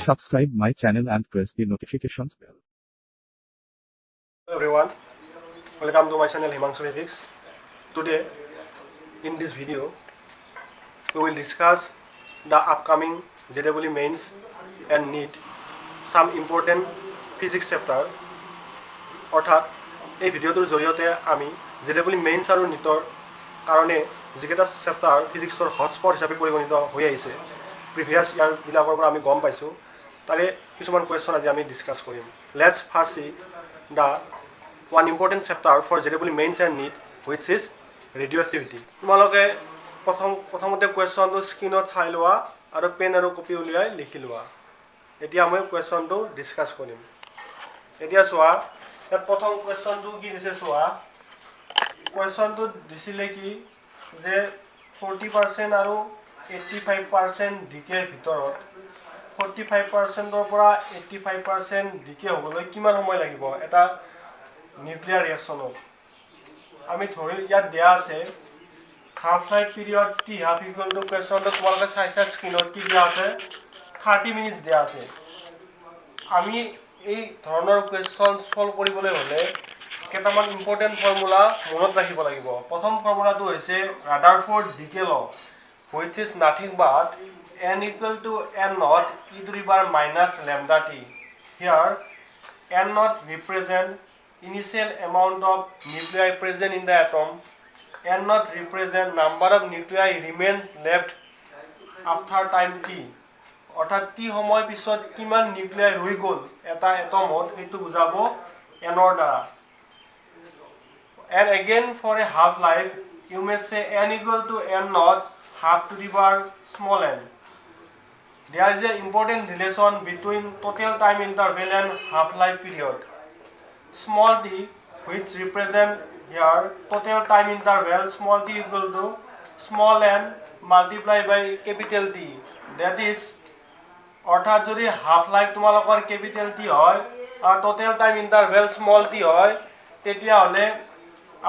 subscribe my channel and press the notifications bell. Hello everyone, welcome to my channel Himanshu Physics. Today in this video we will discuss the upcoming JEE mains and NEET some important physics chapter. অর্থাৎ এই ভিডিওটোৰ জৰিয়তে আমি JEE mains আৰু NEETৰ কাৰণে যিকেইটা chapter ফিজিক্সৰ hotspot হিচাপে পৰিগণিত হৈ আহিছে প্ৰিভিয়াছ ইয়াৰবিলাকৰ পৰা আমি গম পাইছোঁ তাৰে কিছুমান কুৱেশ্যন আজি আমি ডিছকাছ কৰিম। Let's first see the one important chapter for JEE mains and NEET which is radioactivity. তোমালোকে প্ৰথমতে কুৱেশ্যনটো স্ক্ৰীনত চাই লোৱা আৰু পেন আৰু কপি উলিয়াই লিখি লোৱা। এতিয়া আমি কুৱেশ্যনটো ডিছকাছ কৰিম। এতিয়া চোৱা প্ৰথম কুৱেশ্যনটো কি দিছে চোৱা। কুৱেশ্যনটো দিছিলে কি যে 40% আৰু 85% ডিকেৰ ভিতৰত 45%ৰ পৰা 85% ডিকে হ'বলৈ কিমান সময় লাগিব এটা নিউক্লিয়াৰ ৰিয়েকশ্যনত। আমি ধৰি ইয়াত দিয়া আছে half life period T half equal to কুৱেশ্যনটো তোমালোকে চাইছা স্ক্ৰীনত কি দিয়া আছে 30 মিনিটছ দিয়া আছে। আমি এই ধৰণৰ কুৱেশ্যন সলভ কৰিবলৈ হ'লে কেইটামান ইম্পৰ্টেণ্ট ফৰ্মুলা মনত ৰাখিব লাগিব। প্ৰথম ফৰ্মুলাটো হৈছে ৰাদাৰফৰ্ড ডিকে ল which is nothing but n equal to n naught e to the power minus lambda t. Here n naught represent initial amount of nuclei present in the atom. N naught represent number of nuclei remains left after time t. অৰ্থাৎ T সময় পিছত কিমান nuclei ৰৈ গ'ল এটা এটমত সেইটো বুজাব n ৰ দ্বাৰা। And again for a half life you may say n equal to n naught half to the power small n. There is an important relation between total time interval and half life period. Small t which represent here total time interval small t equal to small n multiplied by capital T. That is অর্থাৎ যদি half life তোমালোকৰ capital T হয় আৰু total time interval small tea হয় তেতিয়া হলে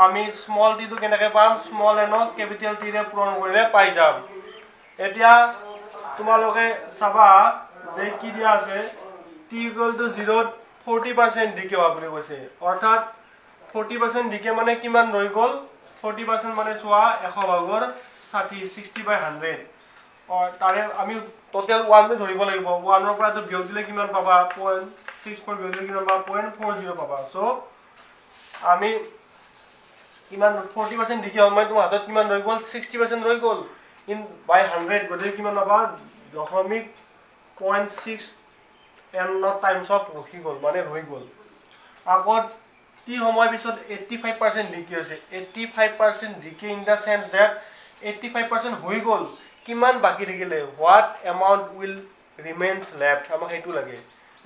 আমি small tea টো কেনেকৈ পাম স্মল এন ক্যাপিটাল টি ৰে পূৰণ কৰিলে পাই যাম। এতিয়া তোমালোকে চাবা যে কি দিয়া আছে টি ইকুৱেল টু 0 40% ডিকে হোৱা বুলি কৈছে। অৰ্থাৎ 40% ডিকে মানে কিমান ৰৈ গ'ল 40% মানে চোৱা 100 ভাগৰ 60 60/100 তাৰে আমি টোটাল 1 টো ধৰিব লাগিব। 1 ৰ পৰা তো বিয়োগ দিলে কিমান পাবা 0.6 পৰা বিয়োগ দিলে কিমান পাবা 0.40 পাবা। সো আমি কিমান 40% ডিকে হ'ল মানে তোমাৰ হাতত কিমান ৰৈ গ'ল 60% ৰৈ গ'ল ইন বাই 100 গতিকে কিমান পাবা 0.6 n not times of ৰখি গ'ল মানে ৰৈ গ'ল। আগত টি সময় পিছত 85% ডিকে হৈছে 85% ডিকে ইন দা সেন্স দ্যাট 85% হৈ গ'ল কিমান বাকি থাকিলে what amount will remains left আমাক হেতু লাগে।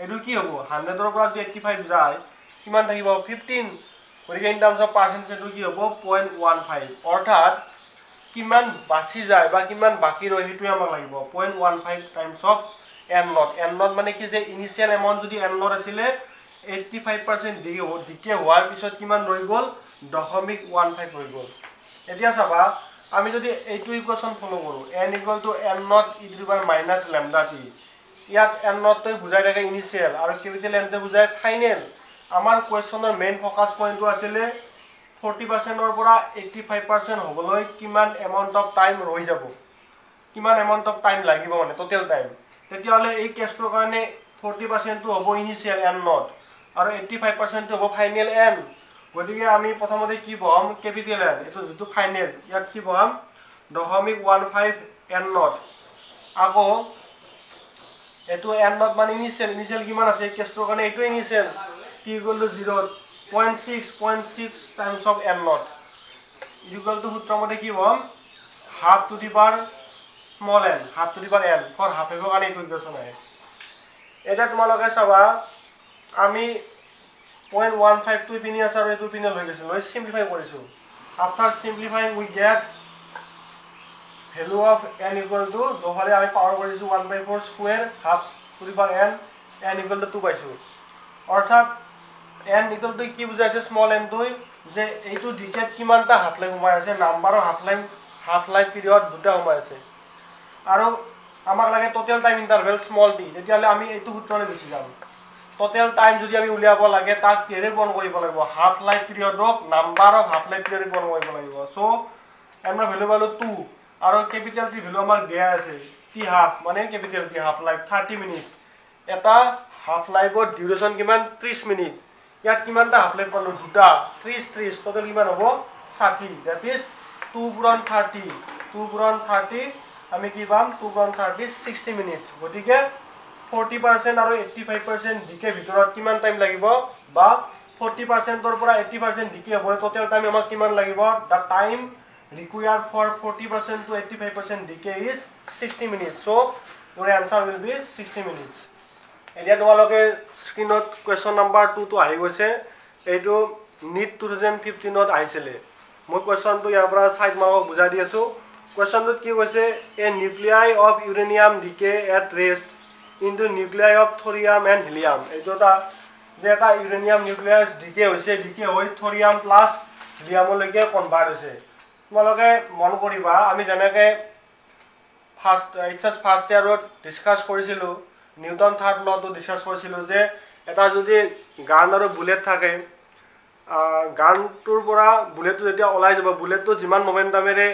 এটো কি হ'ব 100 ৰ পৰা যদি 85 যায় কিমান থাকিব 15 গতিকে ইন টাৰ্মস অফ পাৰ্সেন্টেজ এটো কি হ'ব 0.15 অৰ্থাৎ কিমান বাছি যায় বা কিমান বাকি ৰয় হেতু আমাক লাগিব 0.15 টাইমস অফ n naught মানে কি যে ইনিশিয়াল এমাউন্ট যদি n naught আছিল 85% ডিকে হোৱাৰ পিছত কিমান ৰৈ গ'ল 0.15 ৰৈ গ'ল। এতিয়া চাবা আমি যদি এইটো ইকুৱেশ্যন ফলো কৰো n equal to n naught e to the power minus lambda t ইয়াত n naught টো বুজাই থাকে ইনিশিয়াল আৰু ক্যাপিটাল n টো বুজাই ফাইনাল। আমাৰ কুৱেশ্যনৰ মেইন ফোকাস পইণ্টটো আছিল 40% ৰ পৰা 85% হ'বলৈ কিমান এমাউন্ট অফ টাইম ৰৈ যাব কিমান এমাউন্ট অফ টাইম লাগিব মানে টোটাল টাইম। তেতিয়া হলে এই কেছটোৰ কাৰণে 40% টো হ'ব ইনিশিয়াল n naught আৰু 85% টো হ'ব ফাইনাল n। গতিকে আমি প্ৰথমতে কি পাম ক্যাপিটাল n এটো যেটো ফাইনাল ইয়াত কি পাম 0.15 n naught আকৌ এটো n naught মানে ইনিশিয়াল কিমান আছে কেছটোৰ কাৰণে এটো initial t equal to 0.6 times of n naught equal to সূত্ৰৰ মতে কি পাম half to the power small n half to the power n for half এর কাৰণে এটো ইকুৱেশ্যন আহে। এটা তোমালোকে চাবা আমি 0.15 টো পিনি আছে আৰু এটো পিনি লৈ গৈছো লৈ সিম্পলিফাই কৰিছো। After simplifying we get value of n equal to দহলে আমি পাৱাৰ কৰিছো 1/4 square half to the power n equal to 2 পাইছো। অৰ্থাৎ n equal to কি বুজাইছে স্মল n টো যে এইটো ডিকেট কিমানটা হাফ লাইফ সোমাই আছে number of half life period দুটা সোমাই আছে আৰু আমাক লাগে total time interval small tea তেতিয়াহ'লে আমি এইটো সূত্ৰলৈ গুচি যাম টোটেল টাইম যদি আমি উলিয়াব লাগে তাক কিহেৰে গুণ কৰিব লাগিব হাফ লাইফ পিৰিয়ডক নাম্বাৰ অফ হাফ লাইফ পিৰিয়ডে গুণ কৰিব লাগিব চ' আমৰা ভ্যালু পালো 2 আৰু ক্যাপিটাল টি ভ্যালু আমাক দিয়া আছে টি হাফ মানে capital T half life 30 minutes এটা হাফ লাইফৰ ডিউৰেশন কিমান 30 মিনিট ইয়াত কিমানটা হাফ লাইফ পালো দুটা 30 টোটাল কিমান হ'ব 60 দ্যাট ইজ 2 গুণ 30 2 গুণ 30 আমি কি পাম 2 গুণ 30 60 মিনিটস গতিকে 40% আৰু 85% ডিকে ভিতৰত কিমান টাইম লাগিব বা 40% ৰ পৰা 80% ডিকে হ'ব টোটাল টাইম আমাক কিমান লাগিব the time required for 40% to 85% decay is 60 minutes. So, your answer will be 60 minutes. এতিয়া তোমালোকে স্ক্ৰিনত কুৱেশ্যন নাম্বাৰ 2 টো আহি গৈছে এইটো নিট 2015 ত আহিছিলে মই কুৱেশ্যনটো ইয়াৰ পৰা সাইড মাৰ্কক বুজাই দি আছো কুৱেশ্যনটোত কি কৈছে a nuclei of uranium decay at rest into nuclei of thorium and helium এইটো যে এটা ইউৰেনিয়াম নিউক্লিয়াছ ডিকে হৈছে ডিকে হৈ থৰিয়াম প্লাছ হিলিয়ামলৈকে কনভাৰ্ট হৈছে তোমালোকে মন কৰিবা আমি যেনেকে ফাৰ্ষ্ট ইয়াৰত ডিসকাস কৰিছিলো নিউটন থাৰ্ড লটো ডিসকাস কৰিছিলো যে এটা যদি গান আৰু বুলেট থাকে গানটোৰ পৰা বুলেটটো যেতিয়া ওলাই যাব বুলেটটো যিমান মোমেন্টামেৰে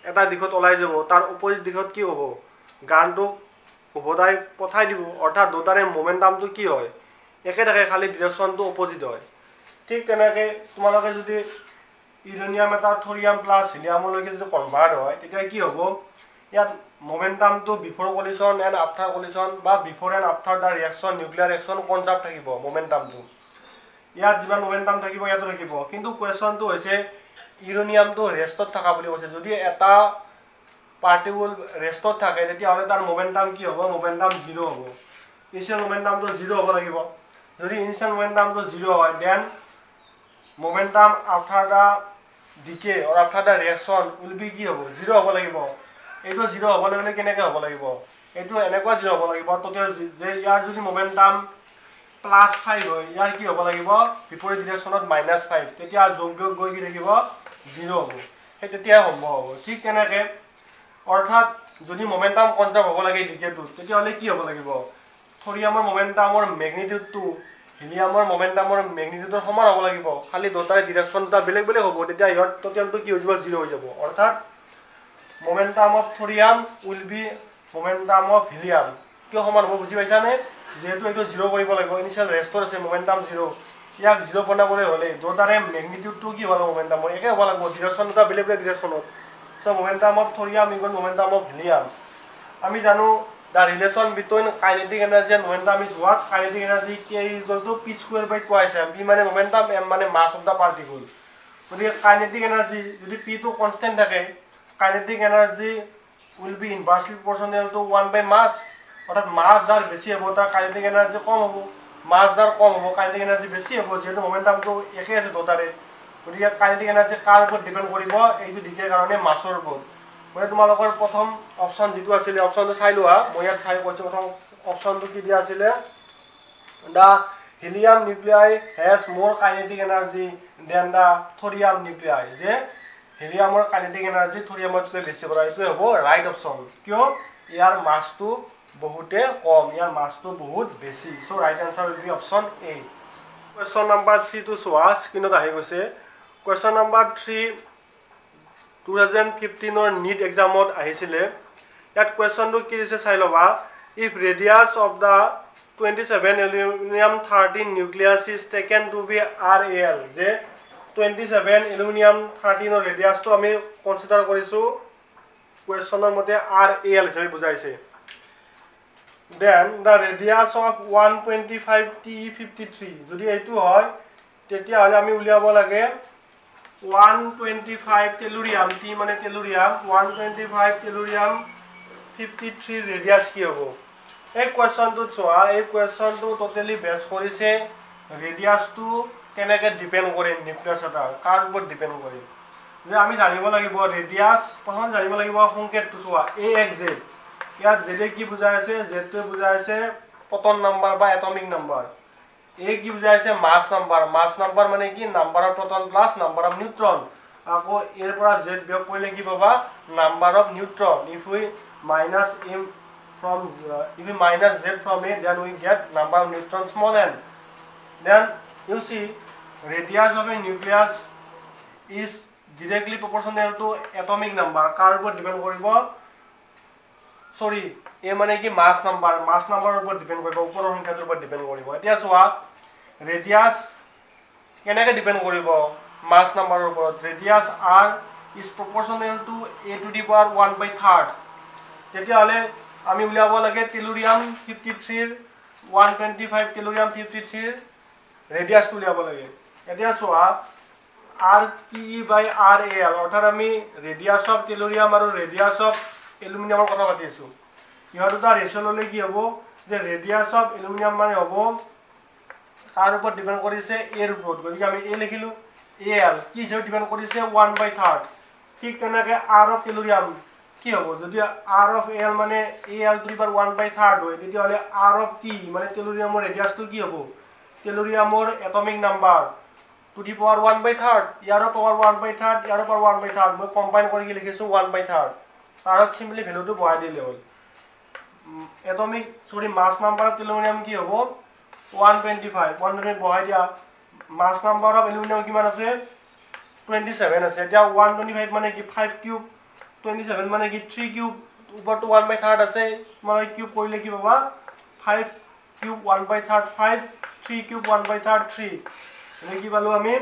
এটা দিশত ওলাই যাব তাৰ অপোজিট দিশত কি হ'ব গানটো উভতাই পঠাই দিব অৰ্থাৎ দুটাৰে মোমেন্টামটো কি হয় একে থাকে খালি ডিৰেকশনটো অপোজিট হয় ঠিক তেনেকৈ তোমালোকে যদি ইউৰেনিয়াম এটা থৰিয়াম প্লাছ হিলিয়ামলৈকে যদি কনভাৰ্ট হয় তেতিয়া কি হ'ব ইয়াত মোমেন্টামটো before collision and after collision বা before and after the reaction nuclear reaction conserve থাকিব মোমেন্টামটো ইয়াত যিমান মোমেন্টাম থাকিব ইয়াতো থাকিব কিন্তু কুৱেশ্যনটো হৈছে ইউৰেনিয়ামটো ৰেষ্টত থকা বুলি কৈছে যদি এটা পাৰ্টিকুল ৰেষ্টত থাকে তেতিয়াহ'লে তাৰ মোমেন্টাম কি হ'ব মোমেন্টাম 0 হ'ব ইনিশিয়েল মোমেন্টামটো 0 হ'ব লাগিব যদি ইনিশিয়েল মোমেন্টামটো 0 হয় then momentum after the decay or after the reaction will be কি হ'ব 0 হ'ব লাগিব এইটো 0 হ'ব লাগলে কেনেকৈ হ'ব লাগিব এইটো এনেকুৱা 0 হ'ব লাগিব টোটেল যে ইয়াৰ যদি মোমেন্টাম +5 হয় ইয়াৰ কি হ'ব লাগিব বিপৰীত ডিৰেকশনত -5 তেতিয়া যোগ গৈ কি থাকিব 0 হ'ব সেই তেতিয়া সম্ভৱ হ'ব ঠিক তেনেকৈ অৰ্থাৎ যদি মোমেন্টাম কনজাৰ্ভ হ'ব লাগে ডিকেটো তেতিয়াহ'লে কি হ'ব লাগিব থৰিয়ামৰ মোমেন্টামৰ ম্যাগনিটিউডটো হিলিয়ামৰ মোমেন্টামৰ ম্যাগনিটিউডৰ সমান হ'ব লাগিব খালি দুটাৰে ডিৰেকশনটা বেলেগ বেলেগ হ'ব তেতিয়া ইহত টোটেলটো কি হৈ যাব 0 হৈ যাব অৰ্থাৎ momentum of thorium will be momentum of helium কিয় সমান হ'ব বুজি পাইছানে যেহেতু এইটো 0 কৰিব লাগিব ইনিশিয়াল ৰেষ্টৰ আছে মোমেন্টাম 0 ইয়াক 0 বনাবলৈ হ'লে দুটাৰে ম্যাগনিটিউডটো কি হ'ব মোমেন্টামৰ একে হ'ব লাগিব ডিৰেকশনটা বেলেগ বেলেগ ডিৰেকশনত so momentum of thorium equal momentum of helium আমি জানো the relation between kinetic energy and momentum is what kinetic energy k equal to p square by twice m p মানে momentum m মানে mass of the particle যদি kinetic energy যদি p to constant থাকে kinetic energy will be inversely proportional to 1 by mass অর্থাৎ mass যার বেশি হ'ব তার kinetic energy কম হ'ব mass যার কম হ'ব kinetic energy বেশি হ'ব যেহেতু momentum তো একে আছে দুটাৰে গতিকে kinetic energy কাৰ ওপৰত ডিপেন্ড কৰিব এইটো দিকে কাৰণে মাছৰ ওপৰত মই তোমালোকৰ প্ৰথম অপচন যেটো আছিল অপচনটো চাই লোৱা মই ইয়াত চাই কৈছো প্ৰথম অপচনটো কি দিয়া আছিল দা হিলিয়াম নিউক্লিয়াই হ্যাজ মোৰ কাইনেটিক এনাৰ্জি দেন দা থৰিয়াম নিউক্লিয়াই যে হিলিয়ামৰ কাইনেটিক এনাৰ্জি থৰিয়ামতকৈ বেছি বড় এইটো হ'ব ৰাইট অপচন কিয় ইয়াৰ মাসটো বহুতে কম ইয়াৰ মাসটো বহুত বেছি so right answer will be option A question number 3 টো চোৱা স্ক্ৰিনত আহি গৈছে question number 3 2015 or NEET examot আহিছিলে ইয়াত কোৱেশ্চনটো কি দিছে চাই লবা if radius of the 27 aluminum 13 nucleus is taken to be RAL যে 27 aluminum 13 or radius to আমি কনসিডাৰ কৰিছো কোৱেশ্চনৰ মতে RAL হিচাপে বুজাইছে then the radius of 125 TE53 যদি এইটো হয় তেতিয়া হলে আমি উলিয়াব লাগে 125 tellurium T মানে tellurium 125 tellurium 53 radius কি হ'ব এই কোৱেশ্চনটো চোৱা এই কোৱেশ্চনটো টোটালি বেস কৰিছে ৰেডিয়াসটো কেনেকৈ ডিপেন্ড কৰে নিউক্লিয়াছ এটাৰ কাৰ ওপৰত ডিপেন্ড কৰে যে আমি জানিব লাগিব ৰেডিয়াস প্ৰথম জানিব লাগিব সংকেতটো চোৱা AXZ ইয়াত Z কি বুজাই আছে Z টো বুজাই আছে পটন নাম্বাৰ বা এটমিক নাম্বাৰ A কি বুজাই আছে মাস নাম্বাৰ মানে কি number of proton plus number of neutron আকৌ এৰ পৰা Z বিয়োগ কৰিলে কি পাবা number of neutron if we -m from if we minus Z from A, then we get number of neutrons small n. Then you see radius of a nucleus is directly proportional to atomic number. কাৰ ওপৰত depend কৰিব সৰি এ মানে কি মাস নাম্বাৰৰ ওপৰত depend কৰিব ওপৰৰ সংখ্যাটোৰ ওপৰত ডিপেন্ড কৰিব এতিয়া চোৱা ৰেডিয়াস কেনেকৈ ডিপেন্ড কৰিব মাস নাম্বাৰৰ ওপৰত ৰেডিয়াস r is proportional to a to the power 1/3 তেতিয়া হলে আমি উলিয়াব লাগে টেলুৰিয়াম 53 125 টেলুৰিয়াম 53 ৰেডিয়াস উলিয়াব লাগে এতিয়া চোৱা RTE/RAL অৰ্থাৎ আমি ৰেডিয়াস অফ টেলুৰিয়াম আৰু ৰেডিয়াস অফ এলুমিনিয়ামৰ কথা পাতি আছো ইহত দুটা ৰেশিও ললে কি হ'ব যে ৰেডিয়াস অফ এলুমিনিয়াম মানে হ'ব কাৰ ওপৰত ডিপেন্ড কৰিছে এৰ ওপৰত গতিকে আমি এ লিখিলো AL কি হিচাপে ডিপেন্ড কৰিছে 1/3 ঠিক তেনেকৈ R অফ টেলুৰিয়াম কি হ'ব যদি R অফ AL মানে AL টু দি পাৱাৰ 1/3 হয় তেতিয়াহলে R অফ T মানে টেলুৰিয়ামৰ ৰেডিয়াসটো কি হ'ব টেলুৰিয়ামৰ atomic number to the power 1/3 ইয়াৰৰ পাৱাৰ 1/3 ইয়াৰৰ পাৱাৰ 1/3 মই কম্বাইন কৰি লিখিছো 1/3 তাৰত সিম্পলি ভ্যালুটো বহাই দিলে হ'ল এটমিক সৰি মাস নাম্বাৰ অফ টেলুৰিয়াম কি হ'ব 125 100 বহাই দিয়া মাস নাম্বাৰ অফ এলুমিনিয়াম কিমান আছে 27 আছে এতিয়া 125 মানে কি 5 কিউব 27 মানে কি 3 কিউব উপৰটো 1/3 আছে মানে কিউব কৰিলে কি পাবা 5 কিউব 1/3 5 3 কিউব 1/3 3 এনে কি পালো আমি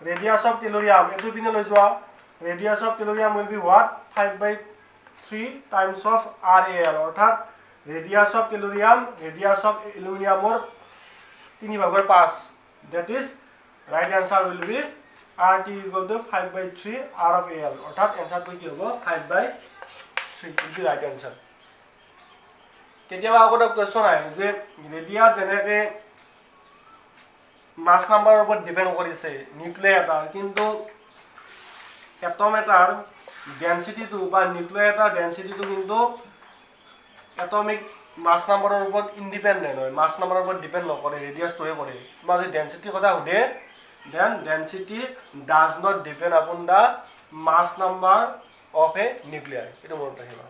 ৰেডিয়াস অফ টেলুৰিয়াম এটো পিনে লৈ যোৱা radius of tellurium will be what 5/3 times of RAL অৰ্থাৎ ৰেডিয়াস অফ টেলুৰিয়াম ৰেডিয়াস অফ এলুমিনিয়ামৰ 3/5 that is right answer will be RT equal to 5/3 R of AL অর্থাৎ এনসারটো কি হ'ব 5/3 is the right answer কেতিয়াবা আগতে কোৱেশ্চন আহে যে ৰেডিয়াস যেনেকৈ মাস নাম্বাৰৰ ওপৰত ডিপেন্ড কৰিছে নিউক্লিয়াৰ এটা কিন্তু এটম এটাৰ ডেনসিটিটো বা নিউক্লিয়াৰ এটাৰ ডেনসিটিটো কিন্তু এটমিক মাস নাম্বাৰৰ ওপৰত ইন্ডিপেন্ডেন্ট হয় মাস নাম্বাৰৰ ওপৰত ডিপেন্ড নকৰে ৰেডিয়াসটোহে কৰে তোমাৰ যদি ডেনসিটিৰ কথা সুধে then density does not depend upon the mass number of a nuclei etu mon rahiba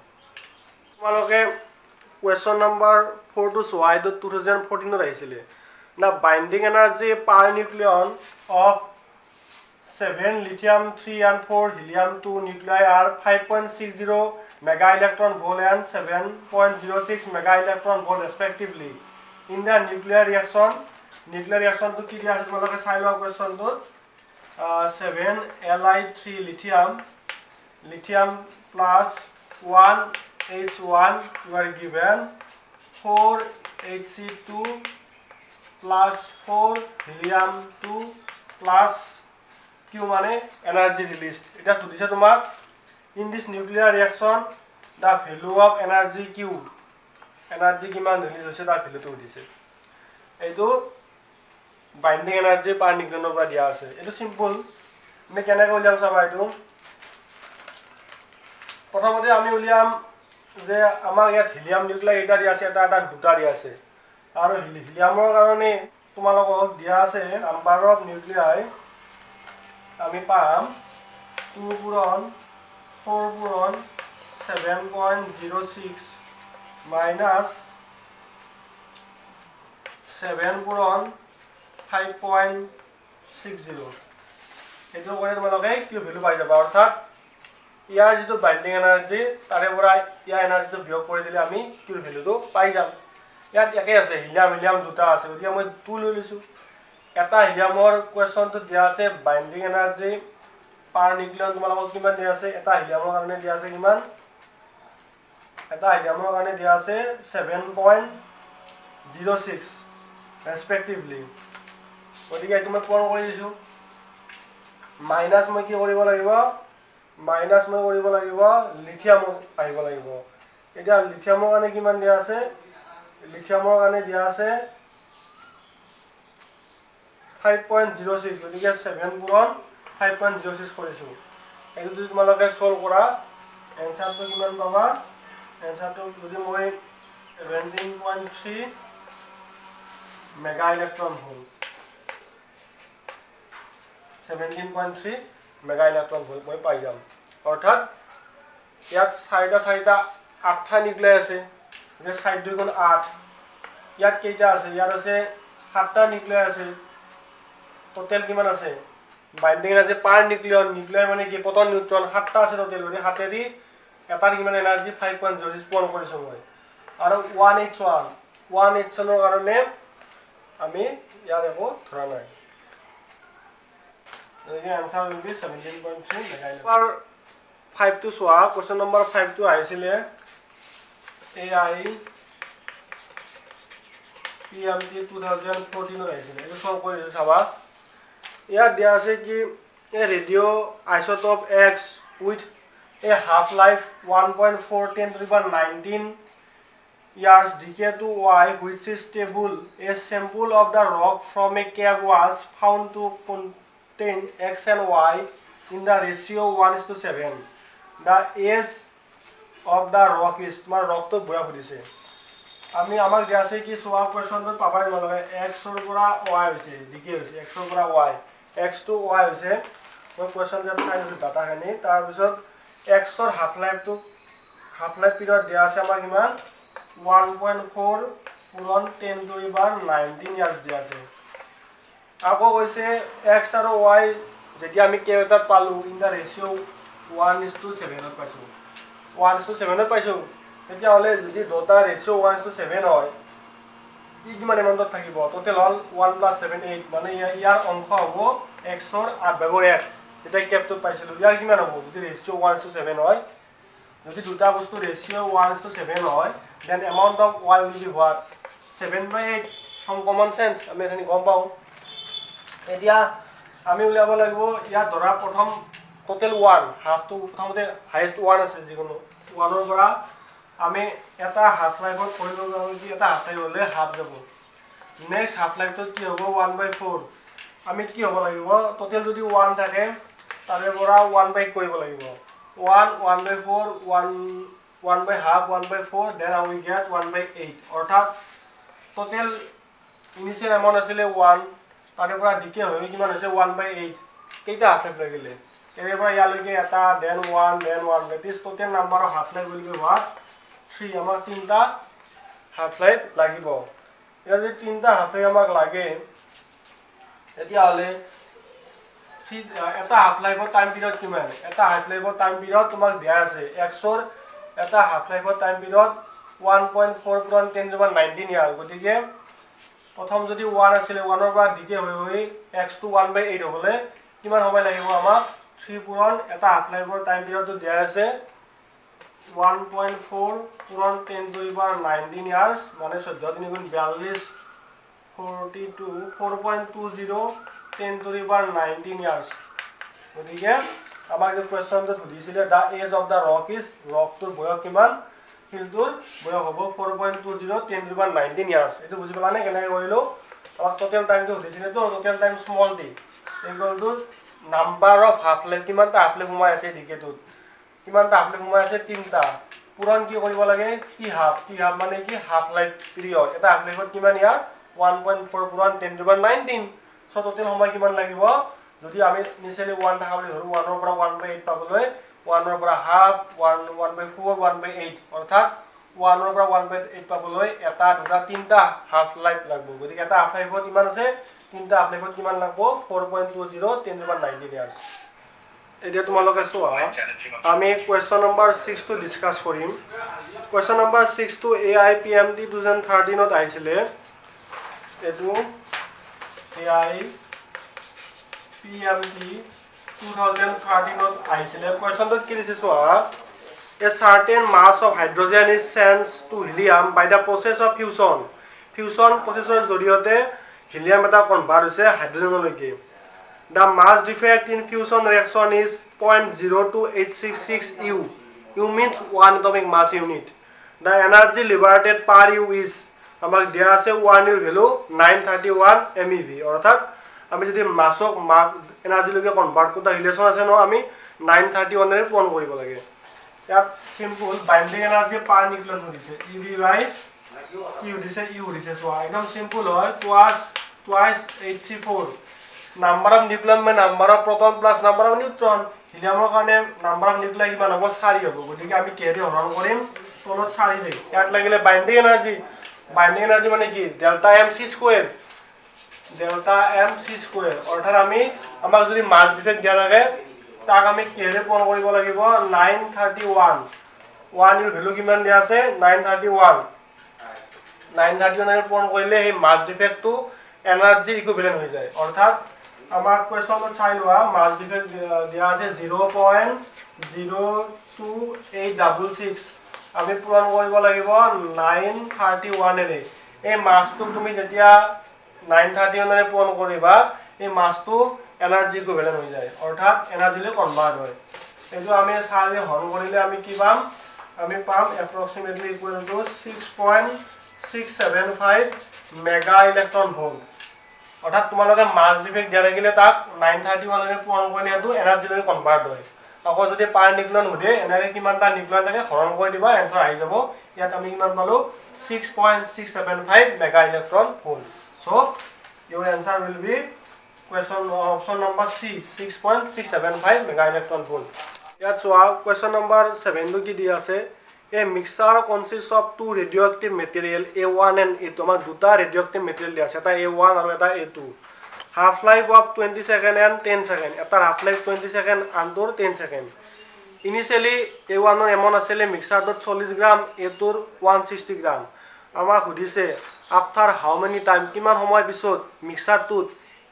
তোমালোকে question number 4 to 6 2014 ত আহিছিলে না binding energy per nucleon of 7 lithium 3 and 4 helium 2 nuclei are 5.60 mega electron volt and 7.06 mega electron volt respectively in the nuclear reaction to কি দিয়া আছে তোমালোকে চাই লোৱা কোৱেশ্চনটো 7 Li3 lithium plus 1 H1 you are given 4 Hc2 plus 4 helium 2 plus Q মানে energy released এটা সুধিছে তোমাক in this nuclear reaction the value of energy Q energy কিমান ৰিলিজ হৈছে তাৰ ভ্যালুটো দিছে এইটো binding energy per nucleon পৰা দিয়া আছে এটো সিম্পল আমি কেনেকৈ উলিয়াম চাবা এটো প্ৰথমতে আমি উলিয়াম যে আমাৰ ইয়াত হিলিয়াম নিউক্লিয়াৰ এটা দিয়া আছে এটা দুটা দিয়া আছে আৰু হিলিয়ামৰ কাৰণে তোমালোকক দিয়া আছে নাম্বাৰ অফ নিউক্লিয়াই আমি পাম 2 পূৰণ 4 পূৰণ 7.06 minus 7 পূৰণ 5.60 এটো কৰে তোমালোকে কি ভ্যালু পাই যাবা অৰ্থাৎ ইয়াৰ যেটো বাইন্ডিং এনাৰ্জি তাৰে পৰা ইয়াৰ এনাৰ্জিটো বিয়োগ কৰি দিলে আমি কি ভ্যালুটো পাই যাম ইয়াত একে আছে হিলিয়াম দুটা আছে গতিকে মই 2 লৈ লৈছো এটা হিলিয়ামৰ কোৱেশ্চনটো দিয়া আছে বাইন্ডিং এনাৰ্জি পাৰ নিউক্লিয়ন তোমালোকক কিমান দিয়া আছে এটা হিলিয়ামৰ কাৰণে দিয়া আছে কিমান এটা হিলিয়ামৰ কাৰণে দিয়া আছে 7.06 respectively গতিকে এটো মই পূৰণ কৰি দিছো মাইনাস মই কি কৰিব লাগিব মাইনাস মই কৰিব লাগিব লিথিয়াম আহিব লাগিব এটা লিথিয়ামৰ কাৰণে কিমান দিয়া আছে লিথিয়ামৰ কাৰণে দিয়া আছে 5.06 গতিকে 7 পূৰণ 5.06 কৰিছো এটো যদি তোমালোকে সলভ কৰা এনসাৰটো কিমান পাবা এনসাৰটো যদি মই 17.3 mega electron volt 17.3 mega electron volt মই পাই যাম অৰ্থাৎ ইয়াত চাৰিটা আঠটা নিউক্লিয়াৰ আছে যে 4 2 গুণ 8 ইয়াত কেইটা আছে ইয়াত আছে 7টা নিউক্লিয়াৰ আছে টোটাল কিমান আছে বাইন্ডিং এনাৰ্জি পাৰ নিউক্লিয়াৰ মানে কি প্ৰটন নিউট্ৰন 7টা আছে টোটাল গতি 7 এৰি এটাৰ কিমান এনাৰ্জি 5.0 স্পন কৰিছো মই আৰু 181 ৰ কাৰণে আমি ইয়াৰ একো ধৰা নাই The answer will be 17.3 Number 5 to soa question number 5 to aisile AI PMT 2014 aisile eto solve kori saba ya dia ase ki a radio isotope X with a half life 1.4 10 to the power 19 years decay to Y which is stable. A sample of the rock from a cave was found to contain X and Y in the ratio 1:7. The age of the rock is my rock to boya hodise ami amak jase ki soa question to pabai nalaga X or pura Y hoise decay hoise X or pura Y X to Y hoise so question that sign hoise data khani tar bisot X or half life period dia ase amar kiman 1.4 puron 10 to the power 19 years dia ase আকৌ কৈছে x আৰু y যেতিয়া আমি কেইটা পালো in the ৰেশিও 1:7 পাইছো 1:7 পাইছো এতিয়া হলে যদি দুটা ৰেশিও 1:7 হয় ই কিমান এমাউন্টত থাকিব টোটাল হল 1 + 7 8 মানে ইয়াৰ অংশ হ'ব x ৰ 8/1 এটা কেপটো পাইছিলো ইয়াৰ কিমান হ'ব যদি ৰেশিও 1:7 হয় যদি দুটা বস্তু ৰেশিও 1:7 হয় then amount of y will be what 7/8 from common sense আমি এখানে গম পাও এতিয়া আমি উলিয়াব লাগিব ইয়াত ধৰা প্ৰথম টোটাল 1 হাফ টু প্ৰথমতে হাইয়েস্ট 1 আছে যিকোনো 1 ৰ পৰা আমি এটা হাফ লাইফত কৰিব যাও কি এটা হাফ লাইফ হলে হাফ যাব নেক্সট হাফ লাইফত কি হ'ব 1/4 আমি কি হ'ব লাগিব টোটাল যদি 1 থাকে তাৰে পৰা 1/8 কৰিব লাগিব 1 1/4 1/2 1/4 then we get 1/8 অৰ্থাৎ টোটাল ইনিশিয়াল এমাউন্ট আছিল 1 তাৰে পৰা ডিকে হৈ কিমান হৈছে 1/8 কেইটা হাফ লাইফ লাগিলে এৰে পৰা ইয়ালৈকে এটা then 1 that is total number of half life will be what 3 আমাৰ তিনটা হাফ লাইফ লাগিব ইয়াৰ যে তিনটা হাফ লাইফ আমাক লাগে এতিয়া হলে এটা হাফ লাইফৰ টাইম পিৰিয়ড কিমান এটা হাফ লাইফৰ টাইম পিৰিয়ড তোমাক দিয়া আছে x ৰ এটা হাফ লাইফৰ টাইম পিৰিয়ড 1.4 পুৰণ 10 to the power 19 ইয়াৰ গতিকে প্ৰথম যদি 1 আছিল 1 ৰ পৰা ডিকে হৈ x to 1/8 হ'লে কিমান সময় লাগিব আমাক 3 পুৰণ এটা হাফ লাইফৰ টাইম পিৰিয়ডটো দিয়া আছে 1.4 পুৰণ 10 to the power 19 ইয়াৰ্স মানে 14 3 গুণ 42 42 4.20 10 to the power 19 ইয়াৰ্স গতিকে আমাক যে কোৱেশ্চনটো সুধিছিলে the age of the rock is ৰকটোৰ বয়স কিমান হিলটোৰ বয়স হ'ব 4.20 10 to the power 19 ইয়াৰ্স এটো বুজি পালানে কেনেকৈ কৰিলো আমাক টোটাল টাইমটো সুধিছিলে তো total time small d equal to number of half life কিমানটা হাফ লাইফ ঘুমাই আছে ডিকেটোত কিমানটা হাফ লাইফ ঘুমাই আছে তিনটা পুৰণ কি কৰিব লাগে টি হাফ মানে কি হাফ লাইফ পিৰিয়ড এটা হাফ লাইফত কিমান ইয়াৰ 1.4 পুৰণ 10 to the power 19 so total সময় কিমান লাগিব যদি আমি ইনিশিয়ালি 1 থাকা বুলি ধৰো 1 ৰ পৰা 1/8 পাবলৈ 1 ৰ পৰা হাফ 1/4 1/8 অৰ্থাৎ 1 ৰ পৰা 1/8 পাবলৈ এটা দুটা তিনটা হাফ লাইফ লাগিব গতিকে এটা হাফ লাইফত কিমান আছে তিনটা হাফ লাইফত কিমান লাগিব 4.20 10 to the power 19 ইয়াৰ্স এতিয়া তোমালোকে চোৱা আমি কোৱেশ্চন নম্বৰ 6 টো ডিসকাস কৰিম কোৱেশ্চন নম্বৰ 6 টো AIPMT 2013 ত আহিছিলে এটো AIPMT 2013 ত আহিছিলে কোৱেশ্চনটো কি দিছে চোৱা a certain mass of hydrogen is changed to helium by the process of fusion processor জৰিয়তে helium এটা কনভাৰ্ট হৈছে হাইড্ৰোজেনলৈকে the mass defect in fusion reaction is 0.02866 U means 1 atomic mass unit the energy liberated per U is আমাক দিয়া আছে 1 U value 931 MeV অৰ্থাৎ আমি যদি মাসক energy লৈকে কনভাৰ্ট কৰতা ৰিলেচন আছে ন আমি 931 এৰে পূৰণ কৰিব লাগে ইয়াত সিম্পল বাইন্ডিং এনাৰ্জি পাৰ নিউক্লিয়ন দিছে EV বাই Q দিছে U দিছে সো একদম সিম্পল হয় twice Hc4 number of nucleon by number of proton plus number of neutron হিলিয়ামৰ কাৰণে নাম্বাৰ অফ নিউক্লিয়াৰ কিমান হ'ব 4 হ'ব গতিকে আমি কেৰে হৰণ কৰিম তলত 4 দেই ইয়াত লাগিলে বাইন্ডিং এনাৰ্জি মানে কি ডেল্টা এম সি স্কয়াৰ অৰ্থাৎ আমি আমাক যদি মাছ ডিফেক্ট দিয়া থাকে তাক আমি কেৰে পূৰণ কৰিব লাগিব 931 1 ইৰ ভ্যালু কিমান দিয়া আছে 931 এর পূরণ করলে এই মাস ডিফেক্টটো এনার্জির ইকুইভ্যালেন্ট হয়ে যায় অর্থাৎ আমার কোয়েশ্চনত চাই লোৱা মাস ডিফেক্ট দিয়া আছে 0.02866 আমি পূৰণ কৰিব লাগিব 931 এৰে এই মাসটো তুমি যেতিয়া 931 এৰে পূৰণ কৰিবা এই মাসটো এনাৰ্জি ইকুইভ্যালেন্ট হয়ে যায় অৰ্থাৎ এনাৰ্জিলে কনভাৰ্ট হয় এইটো আমি 4 এ হৰণ কৰিলে আমি কি পাম আমি পাম approximately equal to 6.675 mega electron volt অর্থাৎ তোমালোকে মাস ডিফেক্ট দিয়া থাকিলে তাক 931 এর পূরণ কৰিলে এটো এনাৰ্জি লৈ কনভাৰ্ট হয় আকৌ যদি পাৰ নিউক্লিয়ন উঠে এনেকে কিমানটা নিউক্লিয়ন থাকে হৰণ কৰি দিবা आंसर আহি যাব ইয়াত আমি কিমান পালো 6.675 mega electron volt so your answer will be question option number C 6.675 mega electron volt ইয়াত চোৱা question number 7 টো কি দিয়া আছে A mixture consists of two radioactive material A1 and A2 আমাৰ দুটা radioactive material দিয়া আছে এটা A1 আৰু এটা A2 half life of 20 second and 10 second এটা half life 20 second আনটোৰ 10 second initially A1 ৰ এমন আছিল মিক্সাৰটোত 40 গ্ৰাম A2ৰ 160 গ্ৰাম আমাক সুধিছে after how many time কিমান সময় পিছত মিক্সাৰটোত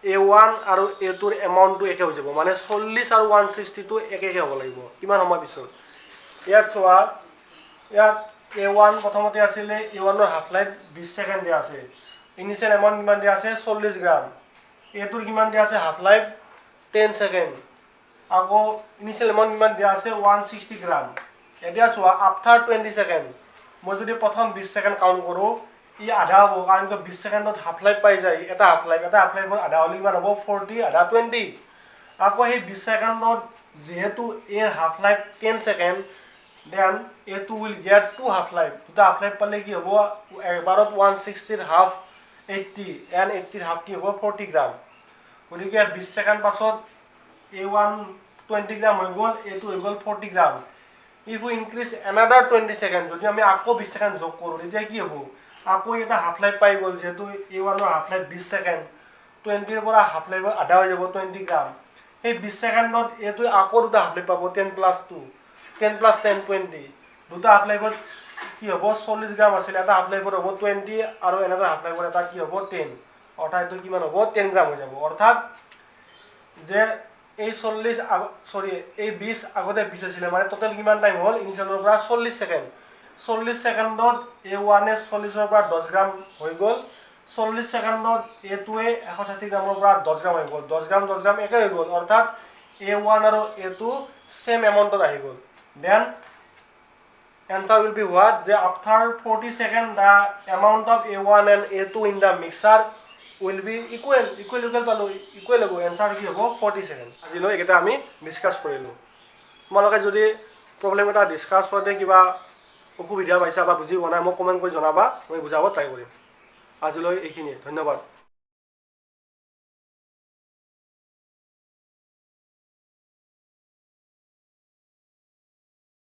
A1 আৰু A2ৰ এমাউন্টটো একে হৈ যাব মানে 40 আৰু 160 টো একে হ'ব লাগিব কিমান সময় পিছত ইয়াত চোৱা ইয়াত A1 প্ৰথমতে আছিল A1 ৰ হাফ লাইফ 20 সেকেন্ড দিয়া আছে ইনিশিয়াল এমাউন্ট কিমান দিয়া আছে 40 গ্ৰাম A2 ৰ কিমান দিয়া আছে হাফ লাইফ 10 সেকেন্ড আকৌ ইনিশিয়াল এমাউন্ট কিমান দিয়া আছে 160 গ্ৰাম এতিয়া চোৱা আফটাৰ 20 সেকেন্ড মই যদি প্ৰথম 20 সেকেন্ড কাউন্ট কৰো ই আধা হ'ব কাৰণ তো 20 সেকেন্ডত হাফ লাইফ পাই যায় এটা হাফ লাইফৰ আধা হলি কিমান হ'ব 40 আধা 20 আকৌ এই 20 সেকেন্ডত যেহেতু এৰ half life 10 second then A2 will get two half life দুটা half life পালে কি হ'ব এবাৰত 160 ৰ হাফ 80 and 80 ৰ হাফ কি হ'ব 40 গ্ৰাম গতিকে 20 সেকেন্ড পাছত A1 20 গ্ৰাম হৈ গ'ল A2 হৈ গ'ল 40 গ্ৰাম if we increase another 20 seconds যদি আমি আকৌ 20 সেকেন্ড যোগ কৰো তেতিয়া কি হ'ব আকৌ এটা হাফ লাইফ পাই গ'ল যেহেতু A1 ৰ হাফ লাইফ 20 সেকেন্ড 20 ৰ পৰা হাফ লাইফ আধা হৈ যাব 20 গ্ৰাম এই 20 সেকেন্ডত A2 আকৌ দুটা হাফ লাইফ পাব 10 + 2 10 + 10 20 দুটা হাফ লাইফত কি হ'ব 40 গ্ৰাম আছিল এটা হাফ লাইফত হ'ব 20 আৰু এনেটা হাফ লাইফত এটা কি হ'ব 10 অৰ্থাৎ এটো কিমান হ'ব 10 গ্ৰাম হৈ যাব অৰ্থাৎ যে এই 40 এই 20 আগতে 20 আছিল মানে টোটাল কিমান টাইম হ'ল ইনিশিয়ালৰ পৰা 40 সেকেন্ড 40 সেকেন্ডত A1 এ 40 ৰ পৰা 10 গ্ৰাম হৈ গ'ল 40 সেকেন্ডত A2 এ 160 গ্ৰামৰ পৰা 10 গ্ৰাম হৈ গ'ল 10 গ্ৰাম একে হৈ গ'ল অৰ্থাৎ A1 আৰু A2 সেম এমাউন্টত আহি গ'ল then answer will be what the after 40 seconds the amount of A1 and A2 in the mixer will be equal হ'ব answer কি হ'ব 40 seconds আজিলৈ এটা আমি ডিসকাস কৰিলো তোমালোকে যদি প্ৰবলেম এটা ডিসকাস কৰতে কিবা অসুবিধা পাইছা বা বুজি পোৱা নাই মোক কমেন্ট কৰি জনাবা মই বুজাব ট্ৰাই কৰিম আজিলৈ এইখিনি ধন্যবাদ